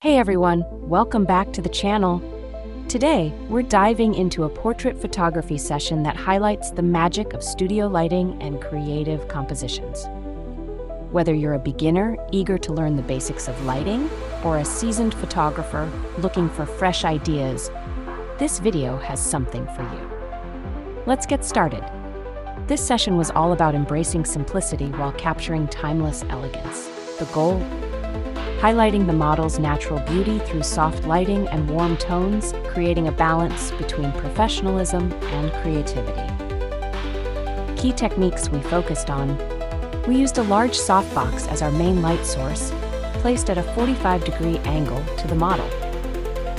Hey everyone, welcome back to the channel. Today, we're diving into a portrait photography session that highlights the magic of studio lighting and creative compositions. Whether you're a beginner eager to learn the basics of lighting or a seasoned photographer looking for fresh ideas, this video has something for you. Let's get started. This session was all about embracing simplicity while capturing timeless elegance. The goal? Highlighting the model's natural beauty through soft lighting and warm tones, creating a balance between professionalism and creativity. Key techniques we focused on. We used a large softbox as our main light source, placed at a 45-degree angle to the model.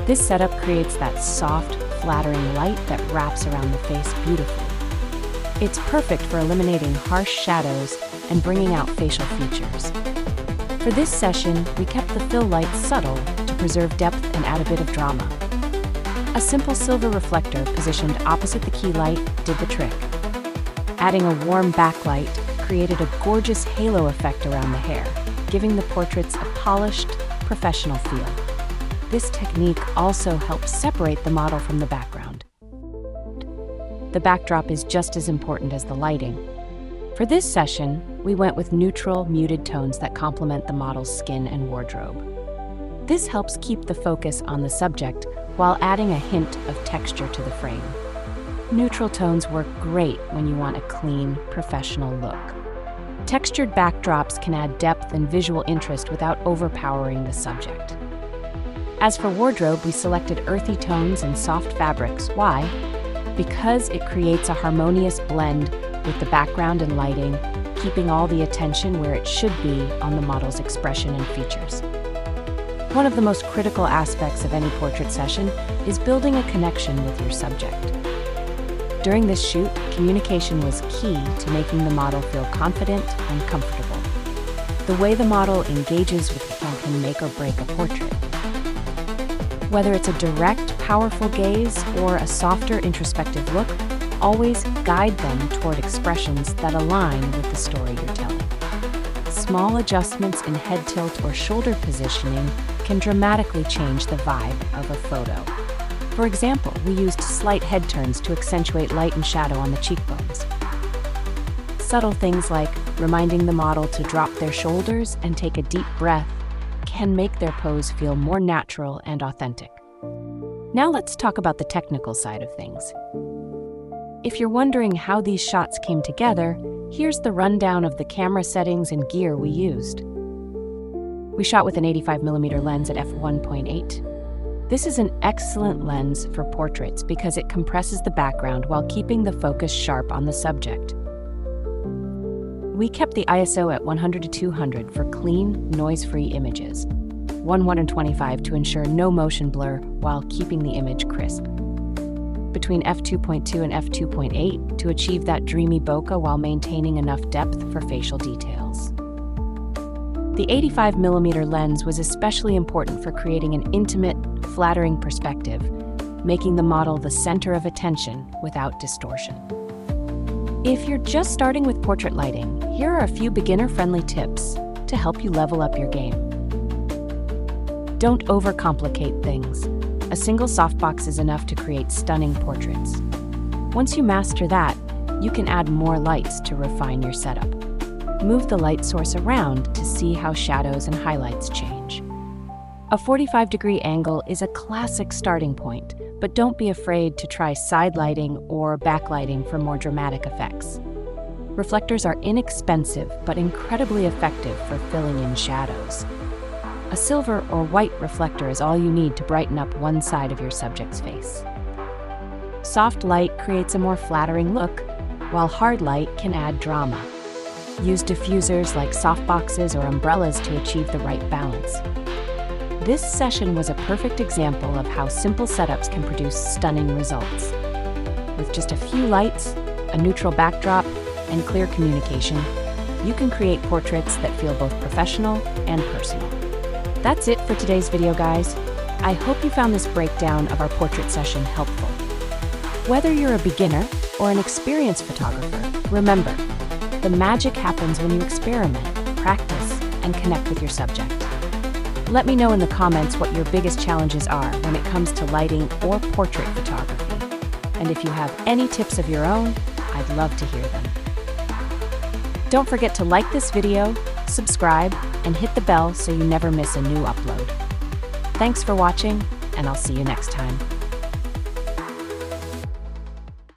This setup creates that soft, flattering light that wraps around the face beautifully. It's perfect for eliminating harsh shadows and bringing out facial features. For this session, we kept the fill light subtle to preserve depth and add a bit of drama. A simple silver reflector positioned opposite the key light did the trick. Adding a warm backlight created a gorgeous halo effect around the hair, giving the portraits a polished, professional feel. This technique also helps separate the model from the background. The backdrop is just as important as the lighting. For this session, we went with neutral, muted tones that complement the model's skin and wardrobe. This helps keep the focus on the subject while adding a hint of texture to the frame. Neutral tones work great when you want a clean, professional look. Textured backdrops can add depth and visual interest without overpowering the subject. As for wardrobe, we selected earthy tones and soft fabrics. Why? Because it creates a harmonious blend with the background and lighting, keeping all the attention where it should be on the model's expression and features. One of the most critical aspects of any portrait session is building a connection with your subject. During this shoot, communication was key to making the model feel confident and comfortable. The way the model engages with you can make or break a portrait. Whether it's a direct, powerful gaze or a softer, introspective look, always guide them toward expressions that align with the story you're telling. Small adjustments in head tilt or shoulder positioning can dramatically change the vibe of a photo. For example, we used slight head turns to accentuate light and shadow on the cheekbones. Subtle things like reminding the model to drop their shoulders and take a deep breath can make their pose feel more natural and authentic. Now let's talk about the technical side of things. If you're wondering how these shots came together, here's the rundown of the camera settings and gear we used. We shot with an 85mm lens at f1.8. This is an excellent lens for portraits because it compresses the background while keeping the focus sharp on the subject. We kept the ISO at 100 to 200 for clean, noise-free images, 125 to ensure no motion blur while keeping the image crisp. Between f2.2 and f2.8 to achieve that dreamy bokeh while maintaining enough depth for facial details. The 85mm lens was especially important for creating an intimate, flattering perspective, making the model the center of attention without distortion. If you're just starting with portrait lighting, here are a few beginner-friendly tips to help you level up your game. Don't overcomplicate things. A single softbox is enough to create stunning portraits. Once you master that, you can add more lights to refine your setup. Move the light source around to see how shadows and highlights change. A 45-degree angle is a classic starting point, but don't be afraid to try side lighting or backlighting for more dramatic effects. Reflectors are inexpensive but incredibly effective for filling in shadows. A silver or white reflector is all you need to brighten up one side of your subject's face. Soft light creates a more flattering look, while hard light can add drama. Use diffusers like softboxes or umbrellas to achieve the right balance. This session was a perfect example of how simple setups can produce stunning results. With just a few lights, a neutral backdrop, and clear communication, you can create portraits that feel both professional and personal. That's it for today's video, guys. I hope you found this breakdown of our portrait session helpful. Whether you're a beginner or an experienced photographer, remember, the magic happens when you experiment, practice, and connect with your subject. Let me know in the comments what your biggest challenges are when it comes to lighting or portrait photography. And if you have any tips of your own, I'd love to hear them. Don't forget to like this video, subscribe, and hit the bell so you never miss a new upload. Thanks for watching, and I'll see you next time.